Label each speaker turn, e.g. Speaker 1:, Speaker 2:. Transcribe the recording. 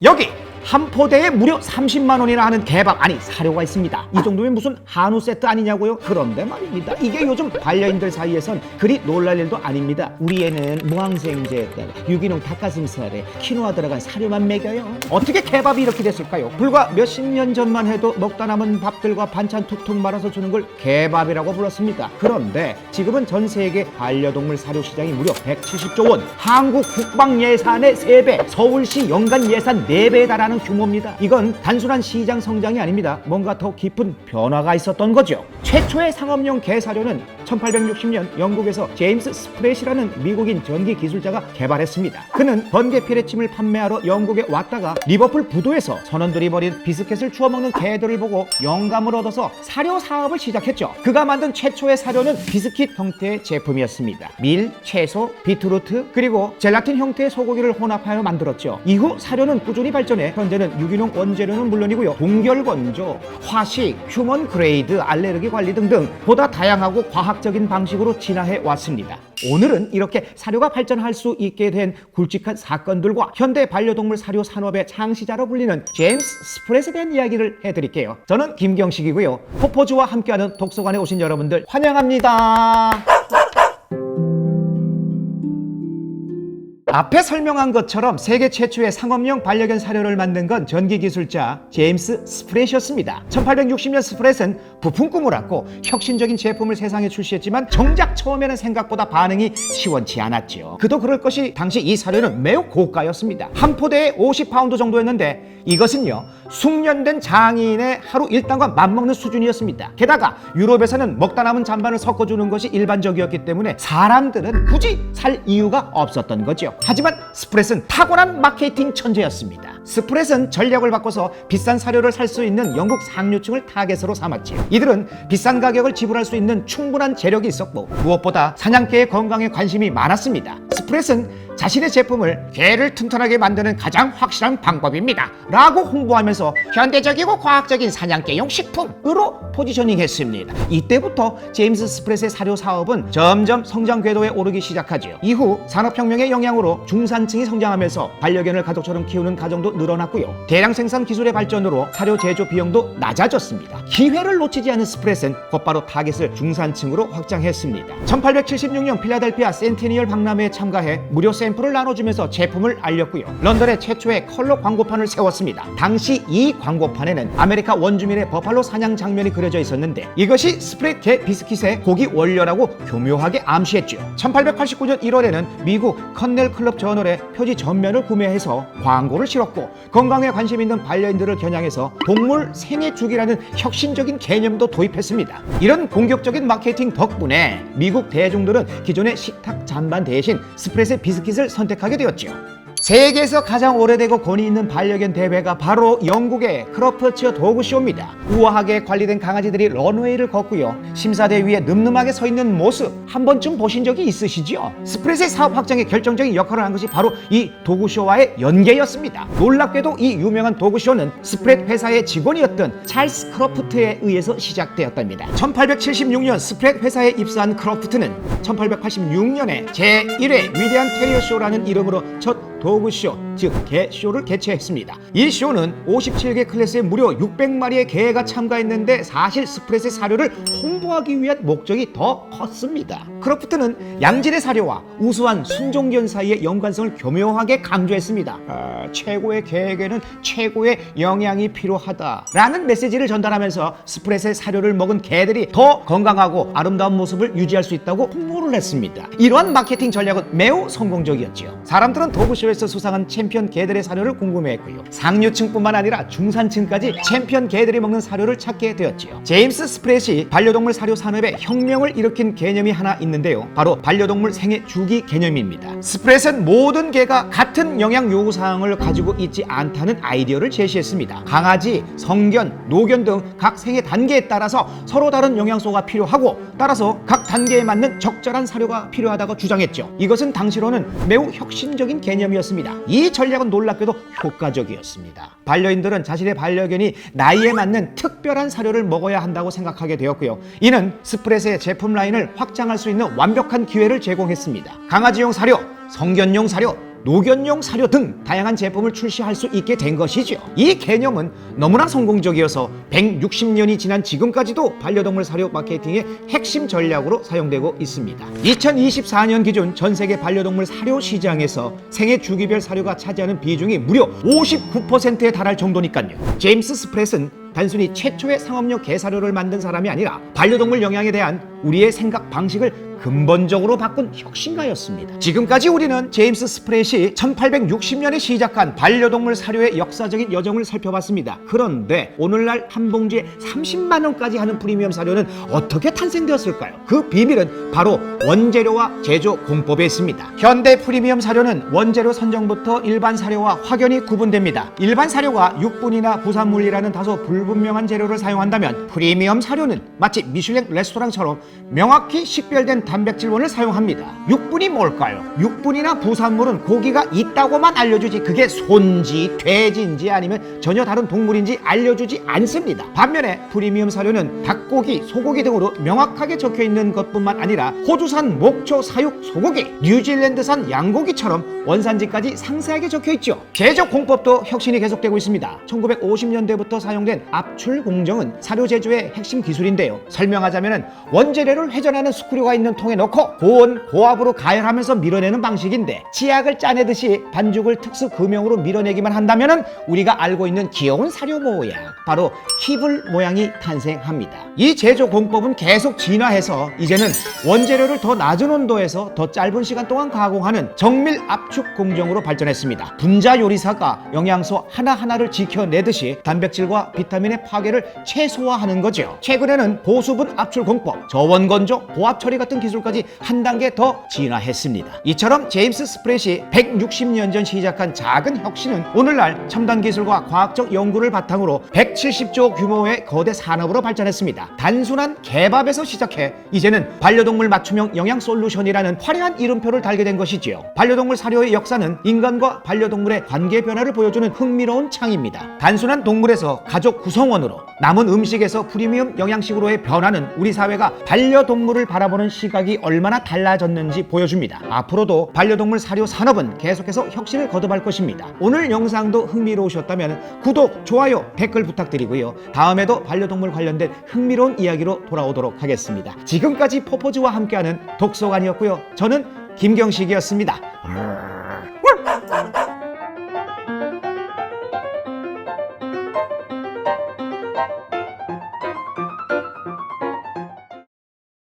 Speaker 1: 여기 한 포대에 무려 30만 원이나 하는 개밥, 아니 사료가 있습니다. 이 정도면 무슨 한우 세트 아니냐고요? 그런데 말입니다, 이게 요즘 반려인들 사이에선 그리 놀랄 일도 아닙니다. 우리 애는 무항생제에다가 유기농 닭가슴살에 키노아 들어간 사료만 먹여요. 어떻게 개밥이 이렇게 됐을까요? 불과 몇십 년 전만 해도 먹다 남은 밥들과 반찬 툭툭 말아서 주는 걸 개밥이라고 불렀습니다. 그런데 지금은 전 세계 반려동물 사료 시장이 무려 170조 원, 한국 국방 예산의 3배, 서울시 연간 예산 4배에 달하는 규모입니다. 이건 단순한 시장 성장이 아닙니다. 뭔가 더 깊은 변화가 있었던 거죠. 최초의 상업용 개 사료는 1860년 영국에서 제임스 스프렛이라는 미국인 전기 기술자가 개발했습니다. 그는 번개 피레침을 판매하러 영국에 왔다가 리버풀 부두에서 선원들이 버린 비스켓을 주워 먹는 개들을 보고 영감을 얻어서 사료 사업을 시작했죠. 그가 만든 최초의 사료는 비스킷 형태의 제품이었습니다. 밀, 채소, 비트루트, 그리고 젤라틴 형태의 소고기를 혼합하여 만들었죠. 이후 사료는 꾸준히 발전해 현재는 유기농 원재료는 물론이고요, 동결 건조, 화식, 휴먼 그레이드, 알레르기 관리 등등 보다 다양하고 과학적인 방식으로 진화해 왔습니다. 오늘은 이렇게 사료가 발전할 수 있게 된 굵직한 사건들과 현대 반려동물 사료 산업의 창시자로 불리는 제임스 스프렛에 대한 이야기를 해드릴게요. 저는 김경식이고요. 포포즈와 함께하는 독서관에 오신 여러분들 환영합니다. 앞에 설명한 것처럼 세계 최초의 상업용 반려견 사료를 만든 건 전기기술자 제임스 스프렛이었습니다. 1860년 스프렛은 부품 꿈을 안고 혁신적인 제품을 세상에 출시했지만 정작 처음에는 생각보다 반응이 시원치 않았죠. 그도 그럴 것이 당시 이 사료는 매우 고가였습니다. 한 포대에 50파운드 정도였는데 이것은요, 숙련된 장인의 하루 일당과 맞먹는 수준이었습니다. 게다가 유럽에서는 먹다 남은 잔반을 섞어주는 것이 일반적이었기 때문에 사람들은 굳이 살 이유가 없었던 거죠. 하지만 스프렛은 탁월한 마케팅 천재였습니다. 스프렛은 전략을 바꿔서 비싼 사료를 살 수 있는 영국 상류층을 타겟으로 삼았지요. 이들은 비싼 가격을 지불할 수 있는 충분한 재력이 있었고 무엇보다 사냥개의 건강에 관심이 많았습니다. 스프렛은 자신의 제품을 개를 튼튼하게 만드는 가장 확실한 방법입니다 라고 홍보하면서 현대적이고 과학적인 사냥개용 식품으로 포지셔닝했습니다. 이때부터 제임스 스프렛의 사료 사업은 점점 성장 궤도에 오르기 시작하죠. 이후 산업혁명의 영향으로 중산층이 성장하면서 반려견을 가족처럼 키우는 가정도 늘어났고요. 대량 생산 기술의 발전으로 사료 제조 비용도 낮아졌습니다. 기회를 놓치지 않은 스프렛은 곧바로 타겟을 중산층으로 확장했습니다. 1876년 필라델피아 센티니얼 박람회에 참가해 무료 샘플을 나눠주면서 제품을 알렸고요. 런던에 최초의 컬러 광고판을 세웠습니다. 당시 이 광고판에는 아메리카 원주민의 버팔로 사냥 장면이 그려져 있었는데 이것이 스프렛 개 비스킷의 고기 원료라고 교묘하게 암시했죠. 1889년 1월에는 미국 컨넬 클럽 저널에 표지 전면을 구매해서 광고를 실었고 건강에 관심 있는 반려인들을 겨냥해서 동물 생애주기라는 혁신적인 개념도 도입했습니다. 이런 공격적인 마케팅 덕분에 미국 대중들은 기존의 식탁 잔반 대신 스프렛의 비스킷을 선택하게 되었죠. 세계에서 가장 오래되고 권위 있는 반려견 대회가 바로 영국의 크로프처 도그쇼입니다. 우아하게 관리된 강아지들이 런웨이를 걷고요, 심사대 위에 늠름하게 서 있는 모습 한 번쯤 보신 적이 있으시죠? 스프렛의 사업 확장에 결정적인 역할을 한 것이 바로 이 도그쇼와의 연계였습니다. 놀랍게도 이 유명한 도그쇼는 스프렛 회사의 직원이었던 찰스 크로프트에 의해서 시작되었답니다. 1876년 스프렛 회사에 입사한 크로프트는 1886년에 제1회 위대한 테리어 쇼라는 이름으로 첫 도그쇼, 즉 개쇼를 개최했습니다. 이 쇼는 57개 클래스에 무려 600마리의 개가 참가했는데 사실 스프렛의 사료를 홍보하기 위한 목적이 더 컸습니다. 크로프트는 양질의 사료와 우수한 순종견 사이의 연관성을 교묘하게 강조했습니다. 최고의 개에게는 최고의 영양이 필요하다라는 메시지를 전달하면서 스프렛의 사료를 먹은 개들이 더 건강하고 아름다운 모습을 유지할 수 있다고 홍보를 했습니다. 이러한 마케팅 전략은 매우 성공적이었죠. 사람들은 도그쇼에서 수상한 챔피언 개들의 사료를 궁금해했고요, 상류층뿐만 아니라 중산층까지 챔피언 개들이 먹는 사료를 찾게 되었지요. 제임스 스프렛이 반려동물 사료 산업에 혁명을 일으킨 개념이 하나 있는데요, 바로 반려동물 생애 주기 개념입니다. 스프렛은 모든 개가 같은 영양 요구사항을 가지고 있지 않다는 아이디어를 제시했습니다. 강아지, 성견, 노견 등 각 생애 단계에 따라서 서로 다른 영양소가 필요하고 따라서 각 단계에 맞는 적절한 사료가 필요하다고 주장했죠. 이것은 당시로는 매우 혁신적인 개념이었습니다. 이 전략은 놀랍게도 효과적이었습니다. 반려인들은 자신의 반려견이 나이에 맞는 특별한 사료를 먹어야 한다고 생각하게 되었고요, 이는 스프렛의 제품 라인을 확장할 수 있는 완벽한 기회를 제공했습니다. 강아지용 사료, 성견용 사료, 노견용 사료 등 다양한 제품을 출시할 수 있게 된 것이죠. 이 개념은 너무나 성공적이어서 160년이 지난 지금까지도 반려동물 사료 마케팅의 핵심 전략으로 사용되고 있습니다. 2024년 기준 전 세계 반려동물 사료 시장에서 생애 주기별 사료가 차지하는 비중이 무려 59%에 달할 정도니까요. 제임스 스프렛은 단순히 최초의 상업용 개사료를 만든 사람이 아니라 반려동물 영양에 대한 우리의 생각 방식을 근본적으로 바꾼 혁신가였습니다. 지금까지 우리는 제임스 스프렛이 1860년에 시작한 반려동물 사료의 역사적인 여정을 살펴봤습니다. 그런데 오늘날 한 봉지에 30만 원까지 하는 프리미엄 사료는 어떻게 탄생되었을까요? 그 비밀은 바로 원재료와 제조 공법에 있습니다. 현대 프리미엄 사료는 원재료 선정부터 일반 사료와 확연히 구분됩니다. 일반 사료가 육분이나 부산물이라는 다소 불분명한 재료를 사용한다면 프리미엄 사료는 마치 미슐랭 레스토랑처럼 명확히 식별된 단백질원을 사용합니다. 육분이 뭘까요? 육분이나 부산물은 고기가 있다고만 알려주지 그게 소인지 돼지인지 아니면 전혀 다른 동물인지 알려주지 않습니다. 반면에 프리미엄 사료는 닭고기, 소고기 등으로 명확하게 적혀있는 것뿐만 아니라 호주산 목초 사육 소고기, 뉴질랜드산 양고기처럼 원산지까지 상세하게 적혀있죠. 제조 공법도 혁신이 계속되고 있습니다. 1950년대부터 사용된 압출 공정은 사료 제조의 핵심 기술인데요. 설명하자면 원재료를 회전하는 스크류가 있는 통에 넣고 고온, 고압으로 가열하면서 밀어내는 방식인데 치약을 짜내듯이 반죽을 특수 금형으로 밀어내기만 한다면 우리가 알고 있는 귀여운 사료 모양, 바로 키블 모양이 탄생합니다. 이 제조 공법은 계속 진화해서 이제는 원재료를 더 낮은 온도에서 더 짧은 시간 동안 가공하는 정밀 압축 공정으로 발전했습니다. 분자 요리사가 영양소 하나하나를 지켜내듯이 단백질과 비타민의 파괴를 최소화하는 거죠. 최근에는 고수분 압출 공법, 저원 건조, 고압 처리 같은 기술까지 한 단계 더 진화했습니다. 이처럼 제임스 스프렛이 160년 전 시작한 작은 혁신은 오늘날 첨단 기술과 과학적 연구를 바탕으로 170조 규모의 거대 산업으로 발전했습니다. 단순한 개밥에서 시작해 이제는 반려동물 맞춤형 영양 솔루션이라는 화려한 이름표를 달게 된 것이지요. 반려동물 사료의 역사는 인간과 반려동물의 관계 변화를 보여주는 흥미로운 창입니다. 단순한 동물에서 가족 구성원으로, 남은 음식에서 프리미엄 영양식으로의 변화는 우리 사회가 반려동물을 바라보는 시각이 얼마나 달라졌는지 보여줍니다. 앞으로도 반려동물 사료 산업은 계속해서 혁신을 거듭할 것입니다. 오늘 영상도 흥미로우셨다면 구독, 좋아요, 댓글 부탁드리고요. 다음에도 반려동물 관련된 흥미로운 이야기로 돌아오도록 하겠습니다. 지금까지 포포즈와 함께하는 독서관이었고요. 저는 김경식이었습니다.